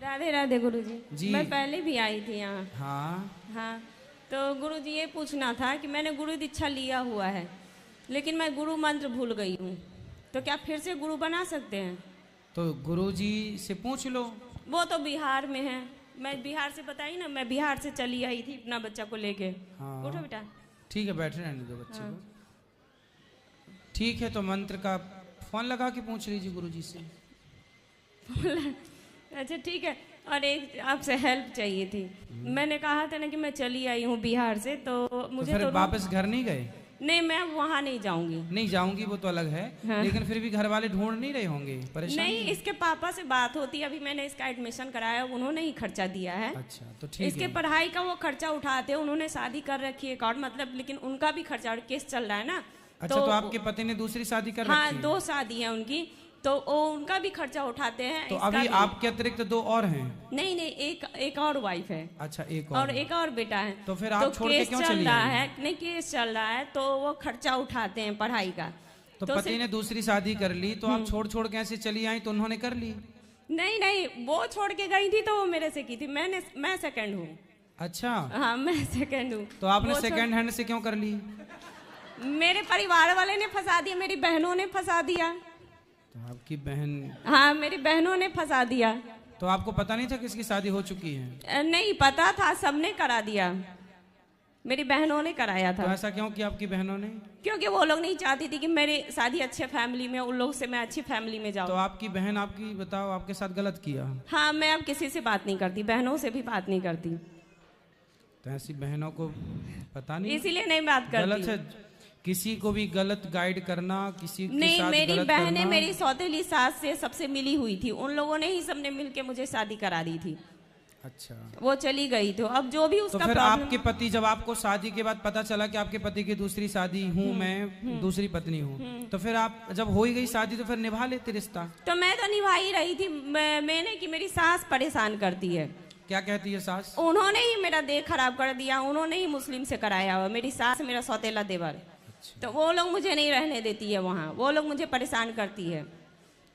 राधे राधे गुरुजी जी। मैं पहले भी आई थी यहाँ। हाँ हाँ, तो गुरुजी ये पूछना था कि मैंने गुरु दीक्षा लिया हुआ है, लेकिन मैं गुरु मंत्र भूल गई हूँ, तो क्या फिर से गुरु बना सकते हैं? तो गुरुजी से पूछ लो। वो तो बिहार में है, मैं बिहार से बताई ना, मैं बिहार से चली आई थी अपना बच्चा को लेके। हाँ उठो बेटा। ठीक है, बैठे रहने दो बच्चे हाँ। को। ठीक है, तो मंत्र का फोन लगा के पूछ लीजिए गुरुजी से। अच्छा ठीक है। और एक आपसे हेल्प चाहिए थी। मैंने कहा था ना कि मैं चली आई हूँ बिहार से, तो मुझे फिर तो वापस घर नहीं गए? नहीं, मैं वहाँ नहीं जाऊंगी। नहीं जाऊंगी वो तो अलग है। हाँ। लेकिन फिर भी घर वाले ढूंढ नहीं रहे होंगे, परेशान नहीं, इसके पापा से बात होती है, अभी मैंने इसका एडमिशन कराया, उन्होंने ही खर्चा दिया है। अच्छा तो ठीक इसके है। पढ़ाई का वो खर्चा उठाते, उन्होंने शादी कर रखी है एक और, मतलब लेकिन उनका भी खर्चा और केस चल रहा है ना। अच्छा तो आपके पति ने दूसरी शादी कर हाँ, रखी है? 2 शादी है उनकी, तो वो उनका भी खर्चा उठाते हैं। तो इसका अभी भी। आपके अतिरिक्त 2 और हैं? नहीं नहीं, एक और वाइफ है। अच्छा एक और और। एक और बेटा है। तो फिर आप छोड़ के केस क्यों चल चली रहा आई? है, नहीं केस चल रहा है, तो वो खर्चा उठाते हैं पढ़ाई का। तो पति ने दूसरी शादी कर ली, तो आप छोड़ छोड़ के ऐसे चली आई, तो उन्होंने कर ली? नहीं नहीं, वो छोड़ के गई थी तो वो मेरे से की थी, मैं सेकंड हूँ। अच्छा हाँ, मैं सेकंड हूँ। तो आपने सेकंड हैंड से क्यों कर ली? मेरे परिवार वाले ने फंसा दिया, मेरी बहनों ने फंसा दिया। तो आपकी बहन? हाँ, मेरी बहनों ने फंसा दिया। तो आपको पता नहीं था किसकी शादी हो चुकी है? नहीं पता था, सबने करा दिया, मेरी बहनों ने कराया तो था। ऐसा क्यों किया आपकी बहनों ने? क्योंकि वो लोग नहीं चाहती थी कि मेरी शादी अच्छे फैमिली में, उन लोग से मैं अच्छी फैमिली में तो जाऊँ। आपकी बहन आपकी बताओ आपके साथ गलत किया? हाँ, मैं अब किसी से बात नहीं करती, बहनों से भी बात नहीं करती, तो ऐसी बहनों को पता नहीं इसीलिए नहीं बात गलत करती। है किसी को भी गलत गाइड करना, किसी के नहीं, साथ मेरी गलत बहनें करना। मेरी सौतेली सास से सबसे मिली हुई थी, उन लोगों ने ही सबने मिलके मुझे शादी करा दी थी। अच्छा वो चली गई, तो अब जो भी तो उसका फिर प्रॉब्लम। आपके पति, जब आपको शादी के बाद पता चला कि आपके पति की दूसरी शादी हूँ मैं, दूसरी पत्नी हूँ, तो फिर आप जब हो ही गई शादी तो फिर निभा लेते रिश्ता? तो मैं तो निभा ही रही थी, मैंने कि मेरी सास परेशान करती है। क्या कहती है सास? उन्होंने ही मेरा देह खराब कर दिया, उन्होंने ही मुस्लिम से कराया हुआ, मेरी सास मेरा सौतेला देवर। तो वो लोग मुझे नहीं रहने देती है वहाँ, वो लोग मुझे परेशान करती है।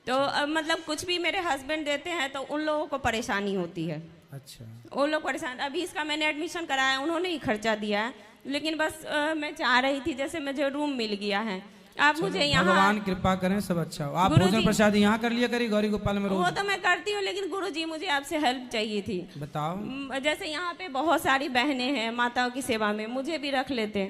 तो मतलब कुछ भी मेरे हस्बैंड देते हैं तो उन लोगों को परेशानी होती है। अच्छा वो लोग परेशान। अभी इसका मैंने एडमिशन कराया, उन्होंने ही खर्चा दिया है, लेकिन बस मैं चाह रही थी जैसे मुझे रूम मिल गया है, आप मुझे यहाँ। भगवान कृपा करें सब अच्छा हो। आप गुरुजी- भोजन प्रसाद यहाँ कर लिया करी गौरी गोपाल में वो रोज। तो मैं करती हूँ, लेकिन गुरुजी मुझे आपसे हेल्प चाहिए थी। बताओ। जैसे यहाँ पे बहुत सारी बहनें हैं माताओं की सेवा में, मुझे भी रख लेते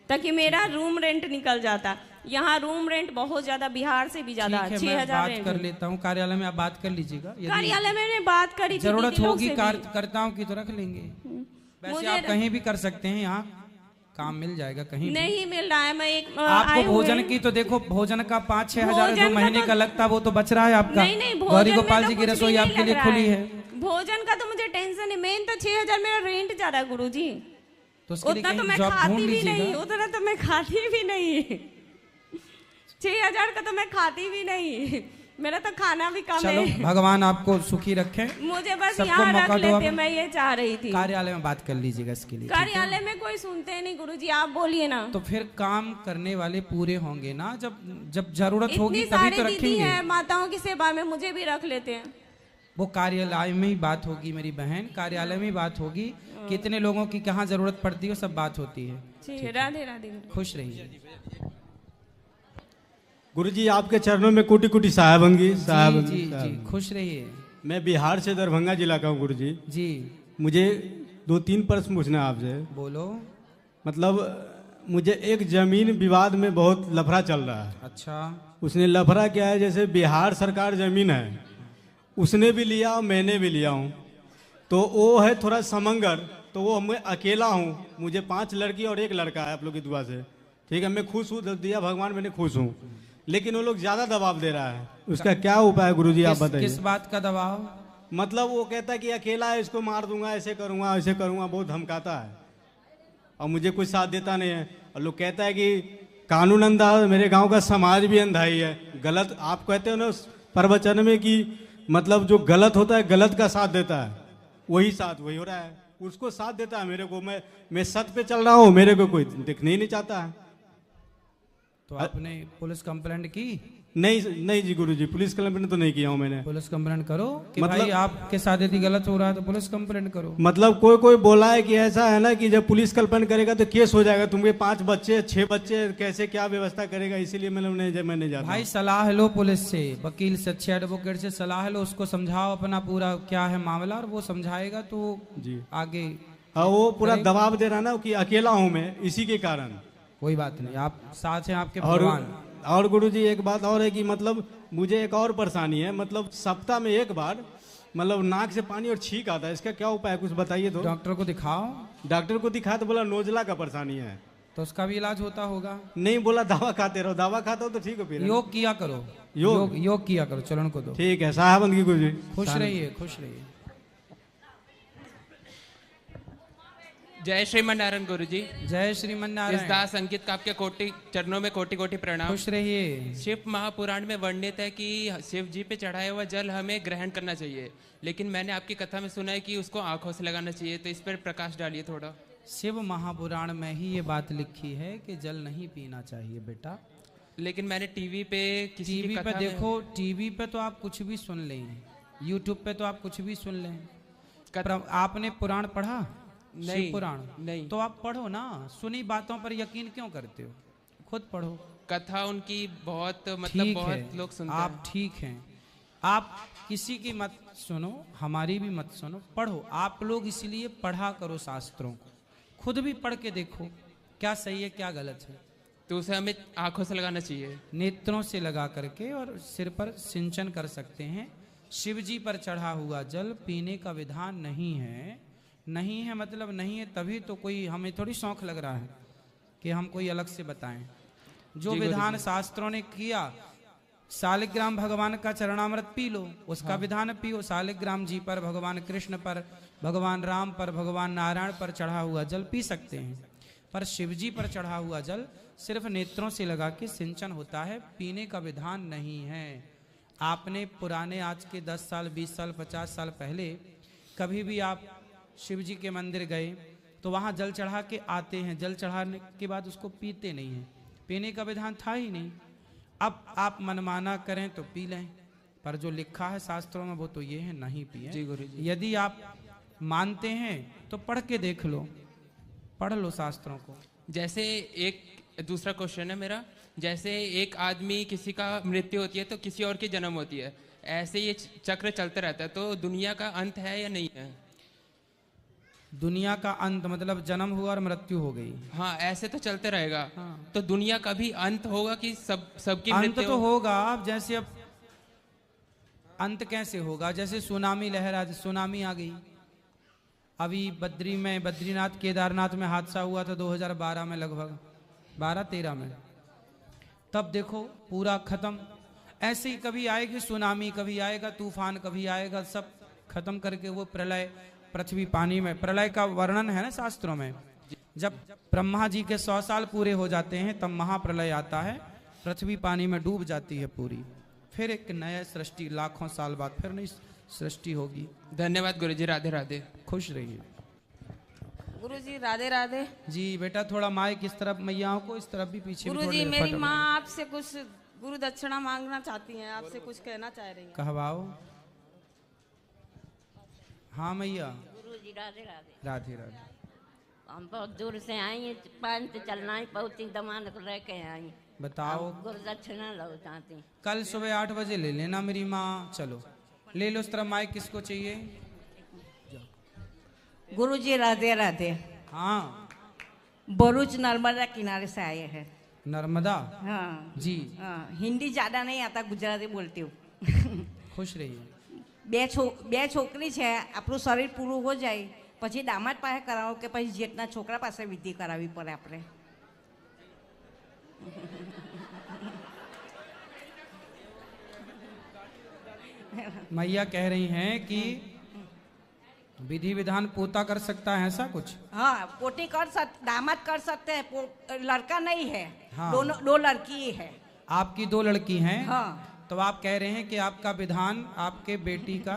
ताकि मेरा रूम रेंट निकल जाता। यहाँ रूम रेंट बहुत ज्यादा, बिहार से भी ज्यादा, ठीक है, 6,000 मैं बात रेंट कर है। लेता हूँ, कार्यालय में आप बात कर लीजिएगा। यदि कार्यालय में मैंने बात करी थी, जरूरत दीदी लोग होगी से भी। कार्यकर्ताओं की तो रख लेंगे। वैसे मुझे आप कहीं भी कर सकते हैं, यहाँ काम मिल जाएगा कहीं भी। नहीं मिल रहा है। मैं एक आपको आए हुए भोजन हैं। की तो देखो, भोजन का 5-6 हजार भोजन जो का महीने तो- का लगता है वो तो बच रहा है आपका। नहीं नहीं, गौरी भोजन गोपाल में जी तो की कुछ रसोई भी आपके नहीं लिए लग खुली रहा है। भोजन का तो मुझे टेंशन है, मेन तो 6,000 मेरा रेंट जा रहा है गुरुजी। तो उसके लिए उतना तो कहीं मैं जॉब खाती ढूंढ भी नहीं, लीजिएगा। उतना तो मैं खाती भी नहीं। 6,000 का तो मैं खाती भी नहीं, मेरा तो खाना भी कम चलो है। भगवान आपको सुखी रखे। मुझे बस सबको यहाँ मौका रख दो लेते, आप। मैं ये चाह रही थी। कार्यालय में बात कर लीजिएगा इसके लिए, ठीक है? कार्यालय में कोई सुनते नहीं गुरुजी, आप बोलिए ना। तो फिर काम करने वाले पूरे होंगे ना, जब जब जरूरत होगी इतनी तभी सारी तो दीदी रखेंगे। है माताओं की सेवा में, मुझे भी रख लेते हैं। वो कार्यालय में ही बात होगी मेरी बहन, कार्यालय में ही बात होगी। कितने लोगों की कहाँ जरूरत पड़ती है, सब बात होती है। ठीक है, राधे राधे गुरु। खुश रहिए। गुरुजी आपके चरणों में कोटि कोटि साहेबंगी जी साहेबंगी जी जी, साहेबंगी। खुश रहिए। मैं बिहार से दरभंगा जिला का हूँ गुरुजी। जी मुझे 2-3 प्रश्न पूछना है आपसे। बोलो। मतलब मुझे एक जमीन विवाद में बहुत लफड़ा चल रहा है। अच्छा उसने लफड़ा क्या है, जैसे बिहार सरकार जमीन है, उसने भी लिया और मैंने भी लिया हूँ, तो वो है थोड़ा समंगर, तो वो मैं अकेला हूँ। मुझे 5 लड़की और 1 लड़का है आप लोग की दुआ से, ठीक है। मैं खुश हूँ, दिया भगवान, मैंने खुश हूँ, लेकिन वो लोग ज्यादा दबाव दे रहा है। उसका क्या उपाय है गुरुजी, आप किस बताइए। बात का दबाव? मतलब वो कहता है कि अकेला है, इसको मार दूंगा, ऐसे करूंगा ऐसे करूंगा, बहुत धमकाता है और मुझे कुछ साथ देता नहीं है। और लोग कहता है कि कानून अंधा, मेरे गांव का समाज भी अंधा ही है। गलत आप कहते हो ना प्रवचन में कि मतलब जो गलत होता है गलत का साथ देता है, वही साथ वही हो रहा है। उसको साथ देता है मेरे को, मैं सत्य पे चल रहा हूँ, मेरे को कोई देखने ही नहीं चाहता है। तो आपने पुलिस कंप्लेंट की? नहीं नहीं जी गुरुजी, पुलिस कंप्लेंट तो नहीं किया हूँ मैंने। पुलिस कंप्लेंट करो कि मतलब- भाई आपके साथ यदि गलत हो रहा है तो पुलिस कंप्लेंट करो। मतलब कोई कोई बोला है कि ऐसा है ना कि जब पुलिस कंप्लेंट करेगा तो केस हो जाएगा, तुमके 5 बच्चे 6 बच्चे कैसे क्या व्यवस्था करेगा, इसीलिए मैं नहीं जाता। भाई सलाह लो पुलिस से, वकील से, अच्छे एडवोकेट से सलाह लो, उसको समझाओ अपना पूरा क्या है मामला, और वो समझाएगा तो जी आगे। हाँ, वो पूरा दबाव दे रहा ना कि अकेला हूँ मैं, इसी के कारण। कोई बात नहीं, आप साथ हैं आपके और भगवान। गुरुजी एक बात और है कि मतलब मुझे एक और परेशानी है, मतलब सप्ताह में एक बार मतलब नाक से पानी और छींक आता है, इसका क्या उपाय है, कुछ बताइए तो। डॉक्टर को दिखाओ। डॉक्टर को दिखाया तो बोला नोजला का परेशानी है। तो उसका भी इलाज होता होगा। नहीं, बोला दवा खाते रहो, दवा खाता हो तो ठीक हो फिर। योग किया करो, योग योग किया करो, चलन को दो। ठीक है, साहबंद गुरुजी। खुश रहिए, खुश रहिए। जय श्रीमन्नारायण गुरुजी। जय इस श्रीमन्नारायण। दास अंकित का आपके कोटि चरणों में कोटि कोटि प्रणाम। खुश रहिए। शिव महापुराण में वर्णित है कि शिव जी पे चढ़ाया हुआ जल हमें ग्रहण करना चाहिए, लेकिन मैंने आपकी कथा में सुना है कि उसको आंखों से लगाना चाहिए, तो इस पर प्रकाश डालिए थोड़ा। शिव महापुराण में ही ये बात लिखी है कि जल नहीं पीना चाहिए बेटा। लेकिन मैंने टीवी पे किसी की टीवी पे कथा में- देखो, टीवी पे तो आप कुछ भी सुन लें, यूट्यूब पे तो आप कुछ भी सुन लें। आपने पुराण पढ़ा? नहीं, शिव पुराण नहीं। तो आप पढ़ो ना, सुनी बातों पर यकीन क्यों करते हो, खुद पढ़ो। कथा उनकी बहुत मतलब ठीक बहुत है, लोग सुनते आप हैं। ठीक हैं, आप किसी की मत सुनो, हमारी भी मत सुनो, पढ़ो। आप लोग इसलिए पढ़ा करो शास्त्रों को, खुद भी पढ़ के देखो क्या सही है क्या गलत है। तो उसे हमें आंखों से लगाना चाहिए, नेत्रों से लगा करके, और सिर पर सिंचन कर सकते हैं। शिव जी पर चढ़ा हुआ जल पीने का विधान नहीं है। नहीं है मतलब नहीं है, तभी तो कोई हमें थोड़ी शौक लग रहा है कि हम कोई अलग से बताएं। जो जी विधान गुरुजी। शास्त्रों ने किया, शालिग्राम भगवान का चरणामृत पी लो, उसका विधान पियो। शालिग्राम जी पर, भगवान कृष्ण पर, भगवान राम पर, भगवान नारायण पर चढ़ा हुआ जल पी सकते हैं, पर शिव जी पर चढ़ा हुआ जल सिर्फ नेत्रों से लगा के सिंचन होता है, पीने का विधान नहीं है। आपने पुराने, आज के 10 साल 20 साल 50 साल पहले कभी भी आप शिव जी के मंदिर गए तो वहाँ जल चढ़ा के आते हैं, जल चढ़ाने के बाद उसको पीते नहीं हैं, पीने का विधान था ही नहीं। अब आप मनमाना करें तो पी लें, पर जो लिखा है शास्त्रों में वो तो ये है नहीं जी पिए। गुरुजी। यदि आप मानते हैं तो पढ़ के देख लो, पढ़ लो शास्त्रों को। जैसे एक दूसरा क्वेश्चन है मेरा, जैसे एक आदमी किसी का मृत्यु होती है तो किसी और की जन्म होती है, ऐसे ये चक्र चलते रहता है, तो दुनिया का अंत है या नहीं है? दुनिया का अंत मतलब जन्म हुआ और मृत्यु हो गई। हाँ, ऐसे तो चलते रहेगा। हाँ। तो दुनिया का भी अंत होगा कि सबकी अंत मृत्यु तो होगा। अब जैसे अब अंत कैसे होगा, जैसे सुनामी लहर आज सुनामी आ गई, अभी बद्रीनाथ केदारनाथ में हादसा हुआ था 2012 में, लगभग 12-13 में, तब देखो पूरा खत्म। ऐसे ही कभी आएगी सुनामी, कभी आएगा तूफान, कभी आएगा, सब खत्म करके वो प्रलय, पृथ्वी पानी में। प्रलय का वर्णन है ना शास्त्रों में, जब ब्रह्मा जी के 100 साल पूरे हो जाते हैं तब महाप्रलय आता है, पृथ्वी पानी में डूब जाती है पूरी, फिर एक नया सृष्टि लाखों साल बाद फिर नई सृष्टि होगी। धन्यवाद गुरुजी, राधे राधे। खुश रहिए। गुरुजी राधे राधे। जी बेटा, थोड़ा माइक इस तरफ, मैयाओं को इस तरफ भी पीछे भी गुरुजी थोड़े मेरी फटाफट। माँ आपसे कुछ गुरु दक्षिणा मांगना चाहती हैं, आपसे कुछ कहना चाह रही हैं। कहवाओ। हाँ मैया। गुरुजी राधे राधे। राधे राधे। हम बहुत दूर से आई हैं, पान से चलना ही बहुत ही दमानत रह के आई। बताओ। हम गुरु दक्षिणा लो चाहती हैं। कल सुबह 8 बजे ले लेना मेरी माँ। चलो ले लो उस तरह माइक, किसको चाहिए? गुरुजी राधे राधे। हाँ। भरूच नर्मदा किनारे से आए हैं। नर्मदा। हाँ जी। हाँ, हिंदी ज्यादा नहीं आता, गुजराती बोलती हूँ। खुश रहिए। બે છોકરી છે, આપણું શરીર પૂરું હો જાય પછી દામાદ પાસે કરાવો કે પછી જેટના છોકરા પાસે વિધિ કરાવવી પડે આપણે? मैया कह रही हैं कि विधि विधान पोता कर सकता है, ऐसा कुछ? हाँ, पोती दामाद कर सकते हैं, लड़का नहीं है। हाँ। दोनों 2 लड़की है। आपकी 2 लड़की हैं। हाँ। तो आप कह रहे हैं कि आपका विधान आपके बेटी का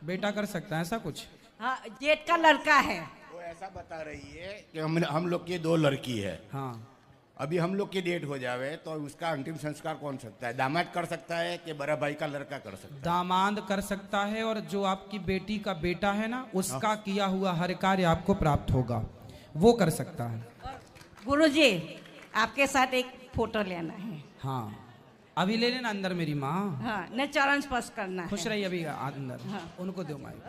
बेटा कर सकता है, ऐसा कुछ? हाँ, जेठ का लड़का है। वो ऐसा बता रही है कि हम लोग की 2 लड़की है। हाँ। अभी हम लोग की डेट हो जावे तो उसका अंतिम संस्कार कौन सकता है? दामाद कर सकता है कि बड़ा भाई का लड़का कर सकता है? दामाद कर सकता है, और जो आपकी बेटी का बेटा है ना, उसका किया हुआ हर कार्य आपको प्राप्त होगा, वो कर सकता है। गुरुजी आपके साथ एक फोटो लेना है। हाँ, अभी ले लेना अंदर मेरी माँ। हाँ, न चरण स्पर्श करना है। खुश रही अभी अंदर। हाँ। उनको दो माइक।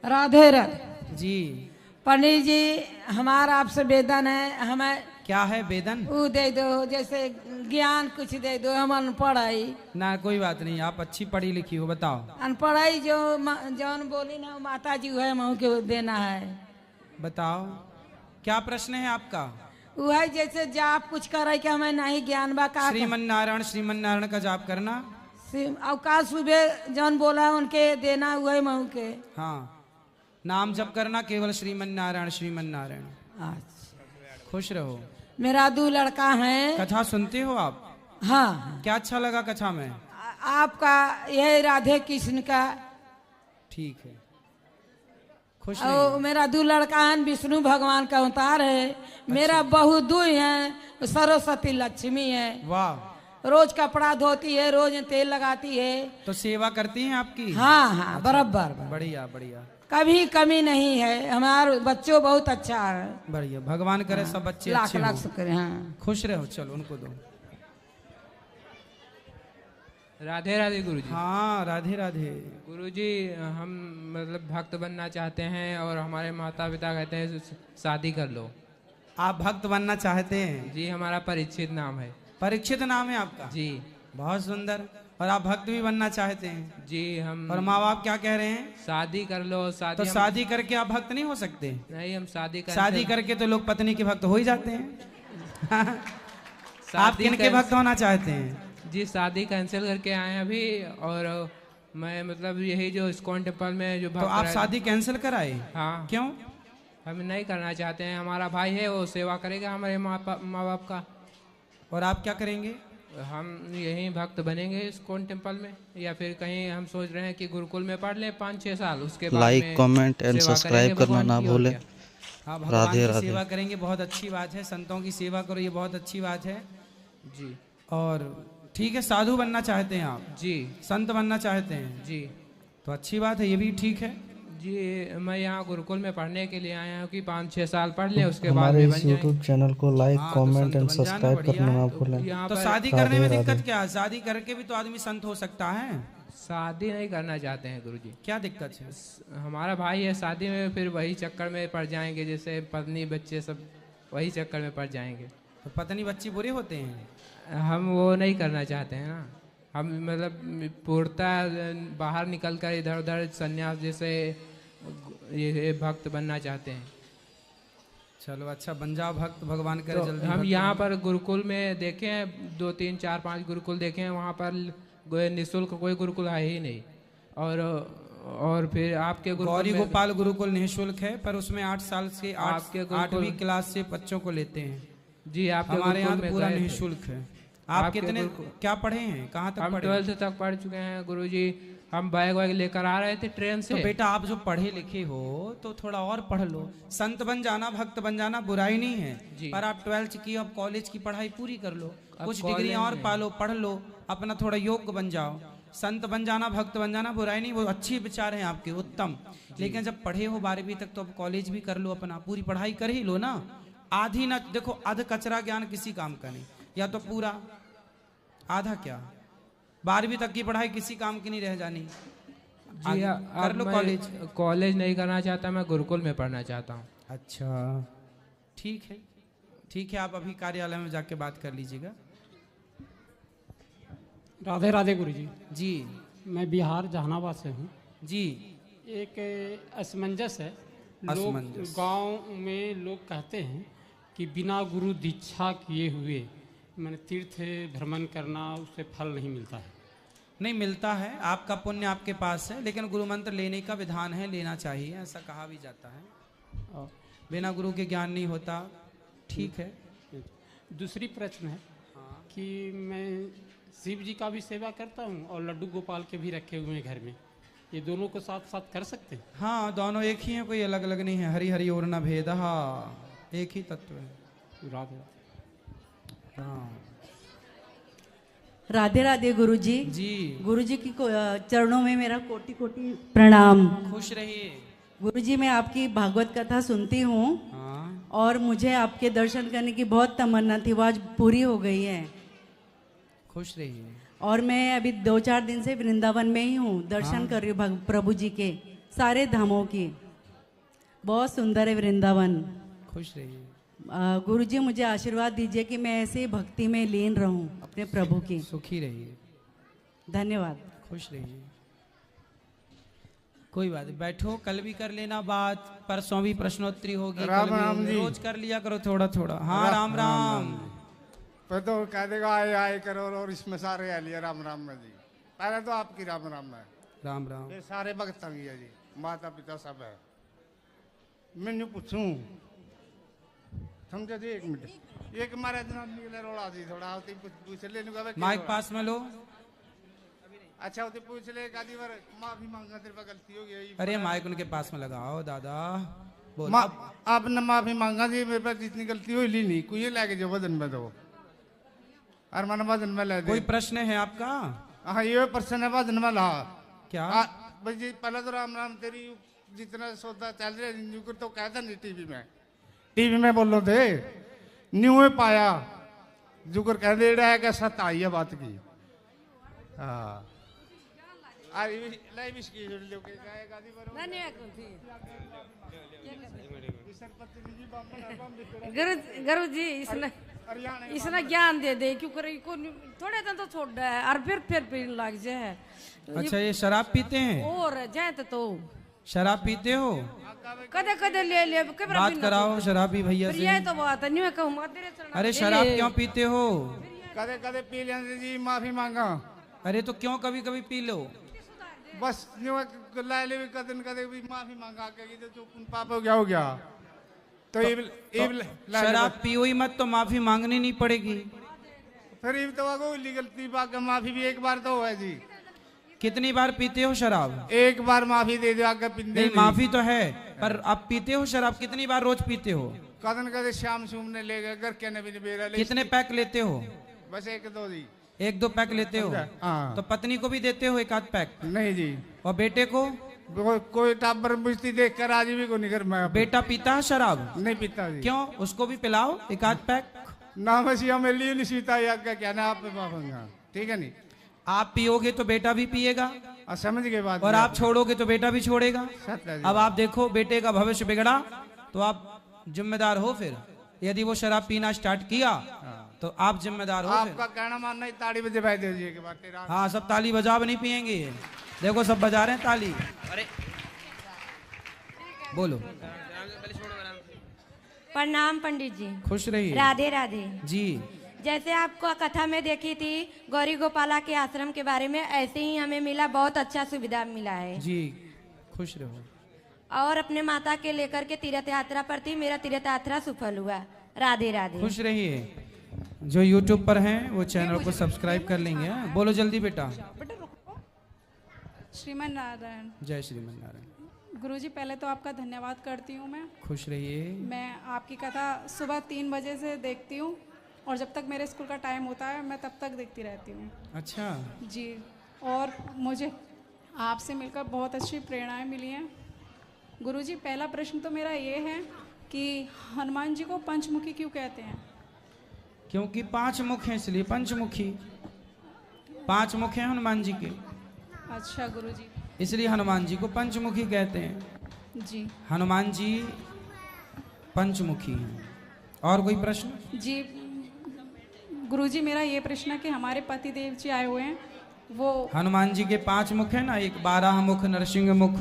राधे राधे जी। पंडित जी, हमारा आपसे वेदन है, हमें क्या है वेदन? वो दे दो, जैसे ज्ञान कुछ दे दो, हम अनपढ़ आई। ना कोई बात नहीं, आप अच्छी पढ़ी लिखी हो, बताओ। अनपढ़ आई जो जौन बोली ना माता जी है, महू के देना है। बताओ क्या प्रश्न है आपका? वो है जैसे जाप कुछ करे कि हमें नहीं ज्ञान बा का। श्रीमन नारायण का जाप करना। अवकाश सुबह जौन बोला उनके देना हुआ है महू के। हाँ, नाम जप करना केवल श्रीमन नारायण श्रीमन नारायण। अच्छा, खुश रहो। मेरा 2 लड़का है। कथा सुनते हो आप? हाँ। क्या अच्छा लगा कथा में? आपका यह राधे कृष्ण का। ठीक है, खुश और मेरा 2 लड़का है, विष्णु भगवान का अवतार है। मेरा बहू 2 है, सरस्वती लक्ष्मी है। वाह। रोज कपड़ा धोती है, रोज तेल लगाती है। तो सेवा करती हैं आपकी? हाँ हाँ, बराबर। बढ़िया बढ़िया, कभी कमी नहीं है। हमारे बच्चों बहुत अच्छा है। बढ़िया, भगवान करे। हाँ, सब बच्चे लाख अच्छे लाख हो। शुक्र। हाँ, खुश रहो। चलो उनको दो। राधे राधे गुरुजी। हाँ, राधे राधे। गुरुजी, हम मतलब भक्त बनना चाहते हैं और हमारे माता पिता कहते हैं शादी कर लो। आप भक्त बनना चाहते हैं? जी, हमारा परीक्षित नाम है। परीक्षित नाम है आपका? जी। बहुत सुंदर। और आप भक्त भी बनना चाहते हैं? जी। हम। और माँ बाप क्या कह रहे हैं? शादी कर लो। शादी तो शादी करके आप भक्त नहीं हो सकते? नहीं, हम शादी करके तो लोग पत्नी के भक्त हो ही जाते हैं। आप किनके भक्त होना चाहते हैं? जी, शादी कैंसिल करके आए हैं अभी। और मैं मतलब यही जो इस्कॉन टेम्पल में जो तो आप शादी कैंसिल कराए? हाँ। क्यों? हम नहीं करना चाहते हैं। हमारा भाई है, वो सेवा करेगा हमारे माँ बाप का। और आप क्या करेंगे? हम यहीं भक्त बनेंगे इस्कॉन टेम्पल में, या फिर कहीं हम सोच रहे हैं कि गुरुकुल में पढ़ लें 5-6 साल, उसके बाद लाइक कमेंट एंड सब्सक्राइब करना ना भूले। हाँ, भगवान की सेवा करेंगे, बहुत अच्छी बात है। संतों की सेवा करो, ये बहुत अच्छी बात है। जी। और ठीक है, साधु बनना चाहते हैं आप? जी। संत बनना चाहते हैं? जी। तो अच्छी बात है, ये भी ठीक है। जी, मैं यहाँ गुरुकुल में पढ़ने के लिए आया हूँ कि 5-6 साल पढ़ लें, उसके बाद हमारे में इस बन जाएंगे। YouTube चैनल को लाइक कमेंट एंड सब्सक्राइब करना ना भूलें। तो शादी करने में दिक्कत क्या है? शादी करके भी तो आदमी संत हो सकता है। शादी नहीं करना चाहते हैं गुरुजी। क्या दिक्कत है? हमारा भाई है, शादी में फिर वही चक्कर में पड़ जाएंगे, जैसे पत्नी बच्चे सब वही चक्कर में पड़ जाएंगे। तो पत्नी बच्चे बुरे होते हैं? हम वो नहीं करना चाहते हैं ना। हम मतलब पूर्णतः बाहर निकल कर इधर उधर संन्यास जैसे ये भक्त बनना चाहते हैं। चलो अच्छा, बन जाओ भक्त, भगवान करे तो जल्दी। हम यहाँ पर गुरुकुल में देखे हैं, 2 3 4 5 गुरुकुल देखे हैं। वहाँ पर निःशुल्क कोई गुरुकुल है ही नहीं। और फिर आपके गौरी गोपाल गुरुकुल निःशुल्क है, पर उसमें 8 साल से 8वीं क्लास से बच्चों को लेते हैं। जी, आपके हमारे यहाँ पूरा निःशुल्क है। आप कितने क्या पढ़े हैं? कहाँ तक पढ़े? 12th तक पढ़ चुके हैं गुरुजी। हम बैग वैग लेकर आ रहे थे ट्रेन से। तो बेटा, आप जो पढ़े लिखे हो तो थोड़ा और पढ़ लो। संत बन जाना, भक्त बन जाना बुराई नहीं है, पर आप 12th की, अब कॉलेज की पढ़ाई पूरी कर लो, कुछ डिग्रियां और पालो, पढ़ लो, अपना थोड़ा योग्य बन जाओ। संत बन जाना, भक्त बन जाना बुराई नहीं, वो अच्छी विचार हैं आपके, उत्तम। लेकिन जब पढ़े हो 12वीं तक, तो अब कॉलेज भी कर लो, अपना पूरी पढ़ाई कर ही लो ना। आधी ना देखो, आधा कचरा ज्ञान किसी काम का नहीं, या तो पूरा, आधा क्या। 12वीं तक की पढ़ाई किसी काम की नहीं रह जानी। जी, कर लो कॉलेज। कॉलेज नहीं करना चाहता, मैं गुरुकुल में पढ़ना चाहता हूँ। अच्छा, ठीक है, ठीक है। आप अभी कार्यालय में जाके बात कर लीजिएगा। राधे राधे गुरुजी। जी, मैं बिहार जहानाबाद से हूँ जी। एक असमंजस है। लोग गांव में लोग कहते हैं कि बिना गुरु दीक्षा किए हुए मैंने तीर्थ भ्रमण करना, उससे फल नहीं मिलता है। नहीं मिलता है, आपका पुण्य आपके पास है, लेकिन गुरु मंत्र लेने का विधान है, लेना चाहिए, ऐसा कहा भी जाता है। बिना गुरु के ज्ञान नहीं होता। ठीक है। दूसरी प्रश्न है कि मैं शिव जी का भी सेवा करता हूँ और लड्डू गोपाल के भी रखे हुए हैं घर में। ये दोनों को साथ साथ कर सकते हैं? हाँ, दोनों एक ही हैं, कोई अलग अलग नहीं है। हरि हरि और न भेद, एक ही तत्व है। राधे हाँ राधे राधे गुरुजी। जी गुरुजी की चरणों में मेरा कोटि कोटि प्रणाम। खुश रहिए। गुरुजी, मैं आपकी भागवत कथा सुनती हूँ हाँ और मुझे आपके दर्शन करने की बहुत तमन्ना थी, वो आज पूरी हो गई है। खुश रहिए। और मैं अभी 2-4 दिन से वृंदावन में ही हूँ, दर्शन कर रही हूँ प्रभु जी के सारे धामों की। बहुत सुंदर है वृंदावन। खुश रहिए। गुरुजी, मुझे आशीर्वाद दीजिए कि मैं ऐसे ही भक्ति में लीन रहूं अपने प्रभु की। सुखी रहिए। धन्यवाद। खुश रहिए। कोई बात नहीं, बैठो, कल भी कर लेना बात, परसों भी प्रश्नोत्तरी होगी। राम राम जी। रोज कर लिया करो थोड़ा थोड़ा। हाँ राम राम। तो कह देगा आए आए करो और इसमें सारे आ लिया राम राम में जी। पहले तो आपकी राम राम है। राम राम। ये सारे भक्त है जी, माता पिता सब है। मैंने पूछूं समझे जी, 1 मिनट, एक मारे दिन रोड़ा जी थोड़ा होती पूछ ले। माइक पास में लो। अच्छा होती पूछ ले, आदि बार माफी मांगा, तेरे पे गलती हो गई। अरे माइक उनके पास में लगाओ दादा। बोल। आपने माफी मांगा जी, मेरे पास जितनी गलती हुई ली नहीं, कोई लेके जो वजन में दो और मैंने वजन में ले दे। कोई प्रश्न है आपका? हाँ, ये प्रश्न है वजन में ला। क्या भाई जी, पहले तो राम राम, तेरी जितना सौदा चल रहा है तो कहता नहीं, टीवी में बोलो थे न्यू पाया जुकर कह दे रहा है कि सत आई है बात की। हाँ गुरु जी इसने ज्ञान दे दे, क्यों करे थोड़े दिन तो छोड़ है और फिर पीने लग जाए। अच्छा, ये शराब पीते हैं? और जाए तो शराब पीते हो? कदे कदे ले बात कराओ शराबी भैया से। ये तो बात है, न्यू कहूँ। अरे शराब क्यों पीते हो? कदे कदे पी लेंगे जी, माफी मांगा। अरे तो क्यों कभी कभी पी लो? बस ला ले, कदन कदे भी माफी मांगा के जो पाप हो गया तो शराब पियो ही मत, तो माफी मांगनी नहीं पड़ेगी। फिर तो गलती बात, माफी भी एक बार तो है जी। कितनी बार पीते हो शराब? एक बार माफी दे दो, आगे नहीं, माफी तो है, पर आप पीते हो शराब? कितनी बार रोज पीते हो? कदन कदे शाम ने ले गए घर के भी बेरा। कितने पैक लेते हो? बस 1-2 जी। 1-2 पैक लेते हो? हाँ। तो पत्नी को भी देते हो 1-8 पैक? नहीं जी। और बेटे को? कोई टाबर बुझती देख कर आज भी को नहीं कर। मैं बेटा पीता है शराब? नहीं पीता जी। क्यों? उसको भी पिलाओ 1-8 पैक। ना मसीहा में लिए नहीं सीता, क्या ना आप माफूंगा, ठीक है नहीं? आप पियोगे तो बेटा भी पिएगा। समझ गए बात। और आप छोड़ोगे तो बेटा भी छोड़ेगा। अब आप देखो, बेटे का भविष्य बिगड़ा तो आप जिम्मेदार हो। फिर यदि वो शराब पीना स्टार्ट किया तो आप जिम्मेदार हो। आपका कहना मानना ही, ताली बजे भाई दीजिए के बाद। हाँ, सब ताली बजा, नहीं पियेंगे। देखो सब बजा रहे हैं ताली। अरे बोलो। प्रणाम पंडित जी। खुश रहिए। राधे राधे जी। जैसे आपको कथा में देखी थी गौरी गोपाला के आश्रम के बारे में, ऐसे ही हमें मिला, बहुत अच्छा सुविधा मिला है जी। खुश रहो। और अपने माता के लेकर के तीर्थ यात्रा पर थी, मेरा तीर्थ यात्रा सफल हुआ। राधे राधे। खुश रहिए। जो YouTube पर हैं वो चैनल को सब्सक्राइब कर लेंगे। बोलो जल्दी बेटा। श्रीमन नारायण। जय श्रीमन नारायण। गुरुजी, पहले तो आपका धन्यवाद करती हूँ मैं। खुश रहिए। मैं आपकी कथा सुबह 3 बजे से देखती हूँ और जब तक मेरे स्कूल का टाइम होता है मैं तब तक देखती रहती हूँ। अच्छा जी। और मुझे आपसे मिलकर बहुत अच्छी प्रेरणाएं मिली हैं। गुरुजी, पहला प्रश्न तो मेरा ये है कि हनुमान जी को पंचमुखी क्यों कहते हैं? क्योंकि 5 मुख हैं, इसलिए पंचमुखी। 5 मुख हैं हनुमान जी के। अच्छा गुरुजी। इसलिए हनुमान जी को पंचमुखी कहते हैं। जी। हनुमान जी पंचमुखी हैं। और कोई प्रश्न? जी गुरुजी, मेरा ये प्रश्न है कि हमारे पति देव जी आए हुए हैं, वो हनुमान जी के 5 मुख है ना, एक 12 मुख, नरसिंह मुख,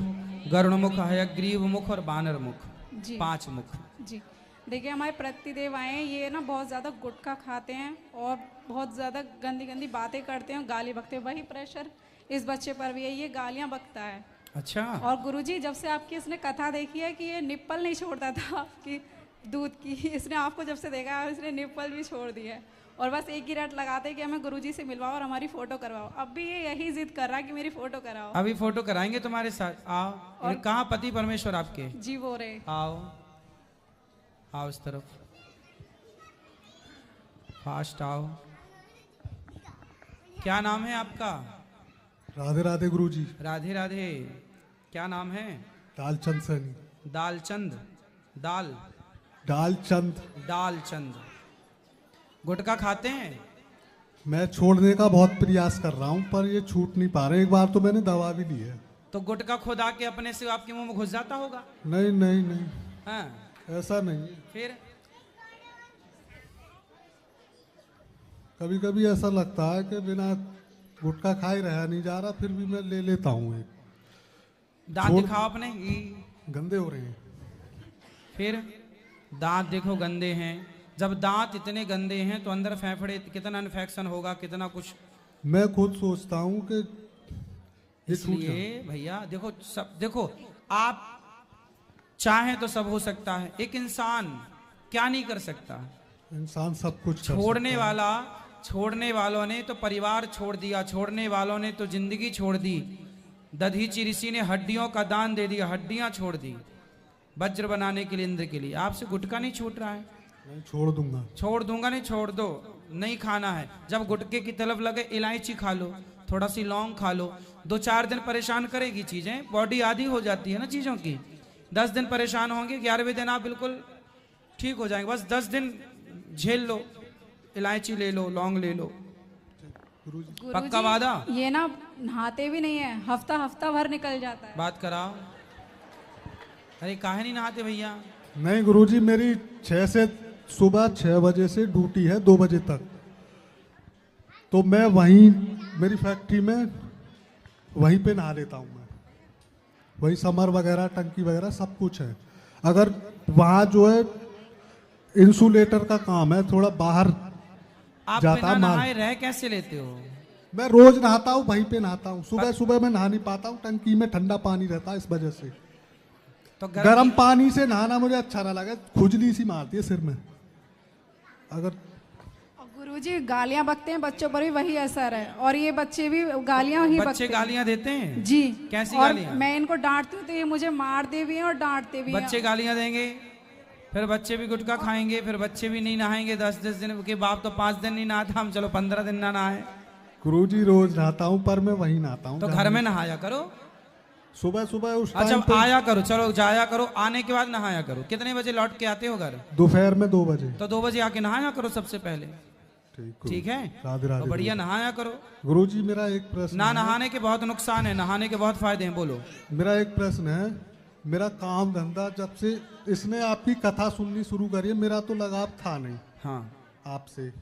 गरुड़ मुख, हयग्रीव मुख और बानर मुख। जी। 5 मुख। जी। देखिए, हमारे प्रतिदेव आए हैं, ये ना बहुत ज़्यादा गुटखा खाते हैं और बहुत ज़्यादा गंदी गंदी बातें करते हैं, गाली बकते हैं। वही प्रेशर इस बच्चे पर भी है, ये गालियाँ बकता है। अच्छा। और गुरुजी, जब से आपकी इसने कथा देखी है कि ये निप्पल नहीं छोड़ता था आपकी दूध की, इसने आपको जब से देखा है इसने निप्पल भी छोड़ दी है। और बस एक ही रट लगाते कि हमें गुरुजी से मिलवाओ और हमारी फोटो करवाओ। अब भी ये यही जिद कर रहा है कि मेरी फोटो कराओ। अभी फोटो कराएंगे तुम्हारे साथ, आओ। और कहाँ पति परमेश्वर आपके? जी वो रहे। आओ आओ इस तरफ, फास्ट आओ। क्या नाम है आपका? राधे राधे गुरुजी। राधे राधे। क्या नाम है? दालचंद सैनी। दालचंद। दालचंद। दालचंद। गुटखा खाते हैं? मैं छोड़ने का बहुत प्रयास कर रहा हूँ पर ये छूट नहीं पा रहे। एक बार तो मैंने दवा भी ली है। तो गुटखा खुद आके अपने से आपके मुंह में घुस जाता होगा? नहीं नहीं नहीं, हाँ। ऐसा नहीं। फिर कभी कभी ऐसा लगता है कि बिना गुटखा खाए रहा नहीं जा रहा, फिर भी मैं ले लेता हूँ एक। दांत दिखाओ अपने। गंदे हो रहे हैं। फिर दांत देखो गंदे हैं। जब दांत इतने गंदे हैं तो अंदर फेफड़े कितना इन्फेक्शन होगा, कितना कुछ। मैं खुद सोचता हूँ कि इसलिए भैया देखो, सब देखो, आप चाहें तो सब हो सकता है। एक इंसान क्या नहीं कर सकता? इंसान सब कुछ छोड़ने वालों ने तो परिवार छोड़ दिया, छोड़ने वालों ने तो जिंदगी छोड़ दी। दधीची ऋषि ने हड्डियों का दान दे दिया, हड्डियां छोड़ दी वज्र बनाने के लिए, इंद्र के लिए। आपसे गुटखा नहीं छूट रहा है? नहीं, छोड़ दूंगा। छोड़ दूंगा नहीं, छोड़ दो। नहीं खाना है। जब गुटखे की तलब लगे इलायची खा लो, थोड़ा सी लौंग खा लो। 2-4 दिन परेशान करेगी चीजें, बॉडी आदी हो जाती है ना चीजों की। 10 दिन परेशान होंगे, 11वें दिन आप बिल्कुल ठीक हो जाएंगे। बस 10 दिन झेल लो, इलायची ले लो, लौंग ले लो। पक्का वादा? ये ना नहाते भी नहीं है, हफ्ता भर निकल जाता है। बात कराओ। अरे काहे नहीं नहाते भैया? नहीं गुरुजी, मेरी 6 से सुबह 6 बजे से ड्यूटी है 2 बजे तक। तो मैं वहीं मेरी फैक्ट्री में वहीं पे नहा लेता हूँ। मैं वही समर वगैरह, टंकी वगैरह सब कुछ है। अगर वहाँ जो है इंसुलेटर का काम है, थोड़ा बाहर आप जाता बिना नहाए रह कैसे लेते हो? मैं रोज नहाता हूँ, वहीं पे नहाता हूँ। सुबह मैं नहा नहीं पाता हूँ, टंकी में ठंडा पानी रहता है, इस वजह से। तो गर्म पानी से नहाना मुझे अच्छा ना लगे, खुजली सी मारती है सिर में। अगर गुरुजी गालियां बकते हैं, बच्चों पर भी वही असर है। और ये बच्चे भी गालियां ही बकते हैं। बच्चे गालियां देते हैं? जी। कैसी और गालियां? मैं इनको डांटती हूँ तो ये मुझे मारते भी हैं और डांटते भी हैं। बच्चे गालियां देंगे, फिर बच्चे भी गुटखा खाएंगे, फिर बच्चे भी नहीं नहाएंगे। 10-10 दिन के बाप तो 5 दिन नहीं नहाता, हम चलो 15 दिन ना नहाए। गुरुजी रोज नहाता हूँ, पर मैं वहीं नहाता हूँ। तो घर में नहाया करो, सुबह उस अच्छा आया करो, चलो जाया करो, आने के बाद नहाया करो। कितने बजे लौट के आते हो घर? दोपहर में 2 बजे। तो 2 बजे आके नहाया करो सबसे पहले। ठीक है, राधे राधे। तो बढ़िया नहाया करो। गुरुजी मेरा एक प्रश्न ना नहाने के बहुत नुकसान है, नहाने के बहुत फायदे हैं। बोलो। मेरा एक प्रश्न है। मेरा काम धंधा जब से इसने आपकी कथा सुननी शुरू करी है, मेरा तो लगाव था नहीं। हाँ। आपसे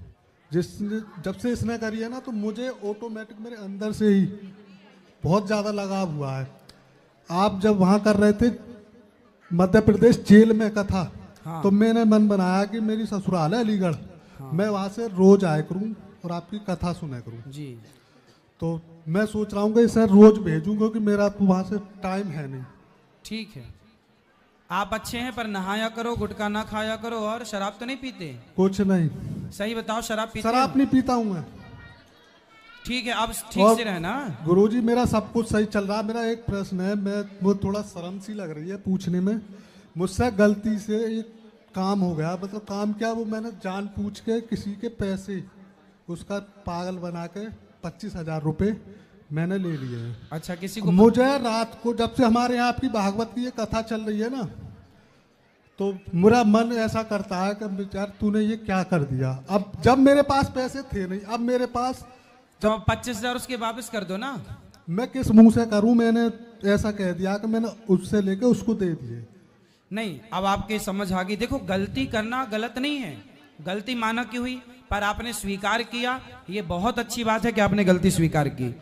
जब से इसने करी है ना, तो मुझे ऑटोमेटिक मेरे अंदर से ही बहुत ज्यादा लगाव हुआ है। आप जब वहाँ कर रहे थे मध्य प्रदेश जेल में कथा, हाँ। तो मैंने मन बनाया कि मेरी ससुराल है अलीगढ़, हाँ। मैं वहाँ से रोज आया करूँ और आपकी कथा सुना करूँ जी। तो मैं सोच रहा हूँ कि सर रोज भेजूँ, क्योंकि मेरा तो वहाँ से टाइम है नहीं। ठीक है, आप अच्छे हैं, पर नहाया करो, गुटखा ना खाया करो। और शराब तो नहीं पीते? कुछ नहीं। सही बताओ, शराब पीते? शराब नहीं पीता हूँ मैं। ठीक है, अब ठीक से रहना। गुरुजी मेरा सब कुछ सही चल रहा है। मेरा एक प्रश्न है, वो थोड़ा शर्म सी लग रही है पूछने में। मुझसे गलती से एक काम हो गया। मतलब काम क्या, वो मैंने जान पूछ के किसी के पैसे उसका पागल बना के 25,000 रुपये मैंने ले लिए हैं। अच्छा, किसी को? मुझे रात को जब से हमारे यहाँ आपकी भागवत की ये कथा चल रही है ना, तो मेरा मन ऐसा करता है कि यार तूने ये क्या कर दिया। अब जब मेरे पास पैसे थे नहीं, अब मेरे पास, तो 25,000 उसके वापस कर दो ना। मैं किस मुंह से करूं? मैंने ऐसा कह दिया कि मैंने उससे लेके उसको दे दिए। नहीं, अब आपके समझ आ गई। देखो, गलती करना गलत नहीं है, गलती माना की हुई, पर आपने स्वीकार किया, ये बहुत अच्छी बात है कि आपने गलती स्वीकार की,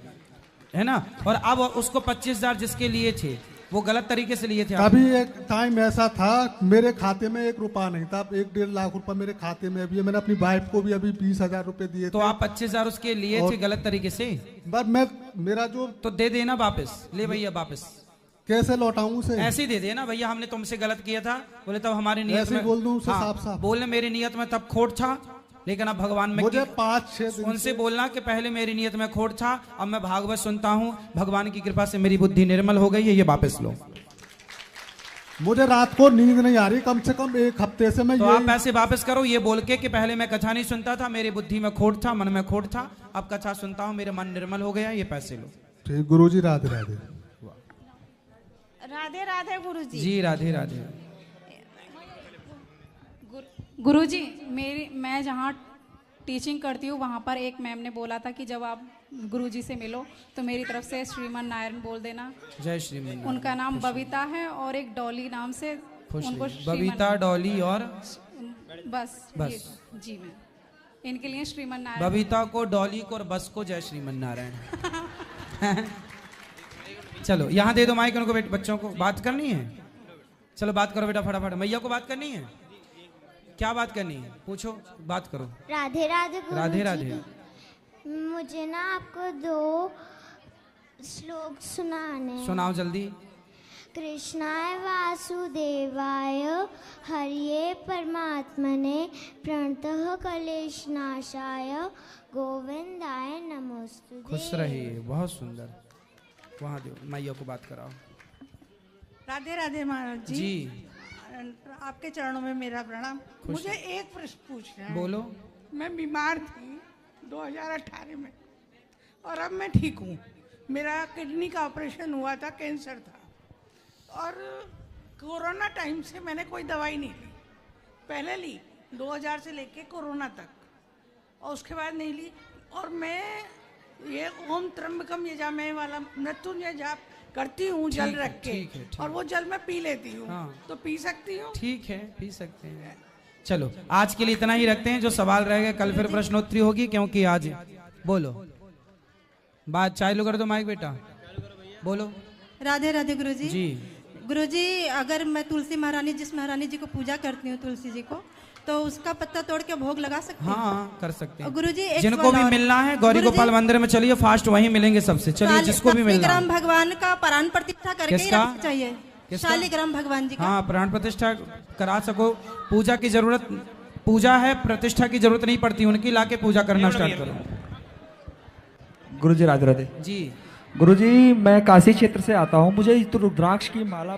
है ना। और अब उसको 25,000 जिसके लिए थे, वो गलत तरीके से लिए थे। अभी एक टाइम ऐसा था मेरे खाते में 1 रुपया नहीं था, 1-1.5 लाख रुपया मेरे खाते में अभी है। मैंने अपनी वाइफ को भी अभी 20,000 रुपए दिए। तो आप 25,000 उसके लिए थे गलत तरीके से? बस मेरा जो, तो दे देना वापस। ले भैया वापस। कैसे लौटाऊं उसे? ऐसे ही दे देना भैया, हमने तुमसे गलत किया था। बोले तब हमारी नियत ऐसे में बोल दूं उसे साफ साफ? बोलने मेरी नियत में तब खोट था, लेकिन अब भगवान में मुझे 5-6 दिन उनसे बोलना कि पहले मेरी नियत में खोट था, अब मैं भागवत सुनता हूँ, भगवान की कृपा से मेरी बुद्धि निर्मल हो गई है, ये वापस लो। मुझे रात को नींद नहीं आ रही, कम से कम 1 हफ्ते से मैं तो आप पैसे वापस करो ये बोल के कि पहले मैं कथा नहीं सुनता था, मेरी बुद्धि में खोट था, मन में खोट था, अब कथा सुनता हूँ, मेरा मन निर्मल हो गया, ये पैसे लो। ठीक, गुरुजी राधे राधे। राधे राधे गुरुजी। जी राधे राधे। गुरुजी मैं जहाँ टीचिंग करती हूँ वहाँ पर एक मैम ने बोला था कि जब आप गुरुजी से मिलो तो मेरी तरफ से श्रीमन नारायण बोल देना। जय श्रीमन। उनका नाम बबीता है और एक डॉली नाम से उनको बबीता, डॉली और बस जी मैम, इनके लिए श्रीमन नारायण। बबीता को, डॉली को और बस को जय श्रीमन नारायण। चलो यहाँ दे दो माइक उनको, बच्चों को बात करनी है। चलो बात करो बेटा फटाफट। मैया को बात करनी है, क्या बात करनी है पूछो, बात करो। राधे राधे गुरुजी। राधे राधे। मुझे ना आपको 2 श्लोक सुनाने हैं। सुनाओ जल्दी। कृष्णाय वासुदेवाय हरिये परमात्मने प्रणतः कलेशनाशाय गोविंदाय नमोस्तुते। खुश रहिए, बहुत सुंदर। वहाँ दो, मैया को बात कराओ। राधे राधे महाराज जी। जी आपके चरणों में मेरा प्रणाम। मुझे एक प्रश्न पूछना है। बोलो। मैं बीमार थी 2018 में और अब मैं ठीक हूँ। मेरा किडनी का ऑपरेशन हुआ था, कैंसर था, और कोरोना टाइम से मैंने कोई दवाई नहीं ली। पहले ली 2000 से लेके कोरोना तक, और उसके बाद नहीं ली। और मैं ये ओम त्र्यंबकम यजामहे वाला मृत्युंजय जाप करती हूँ जल रख के, और वो जल मैं पी लेती हूँ। तो पी सकती हूँ? ठीक है, पी सकते हैं। चलो आज के लिए इतना ही रखते हैं, जो सवाल रहेगा कल फिर प्रश्नोत्तरी होगी, क्योंकि आज बोलो बात चालू कर दो माइक बेटा, बोलो। राधे राधे गुरुजी। जी गुरुजी, अगर मैं तुलसी महारानी, जिस महारानी जी को पूजा करती हूँ तुलसी जी को, तो उसका पत्ता तोड़ के भोग लगा सकते हैं? हाँ कर सकते हैं। गुरुजी जिनको भी मिलना है गौरी गोपाल मंदिर में चलिए, फास्ट वहीं मिलेंगे सबसे। चलिए जिसको भी मिलना है। भगवान का प्राण प्रतिष्ठा करके ही रखना चाहिए। शालिग्राम भगवान जी का। हाँ प्राण प्रतिष्ठा करा सको। पूजा की जरूरत, पूजा है, प्रतिष्ठा की जरूरत नहीं पड़ती, उनकी लाके पूजा करना स्टार्ट करो। गुरुजी राधे राधे। जी गुरुजी, मैं काशी क्षेत्र से आता हूँ। मुझे तो रुद्राक्ष की माला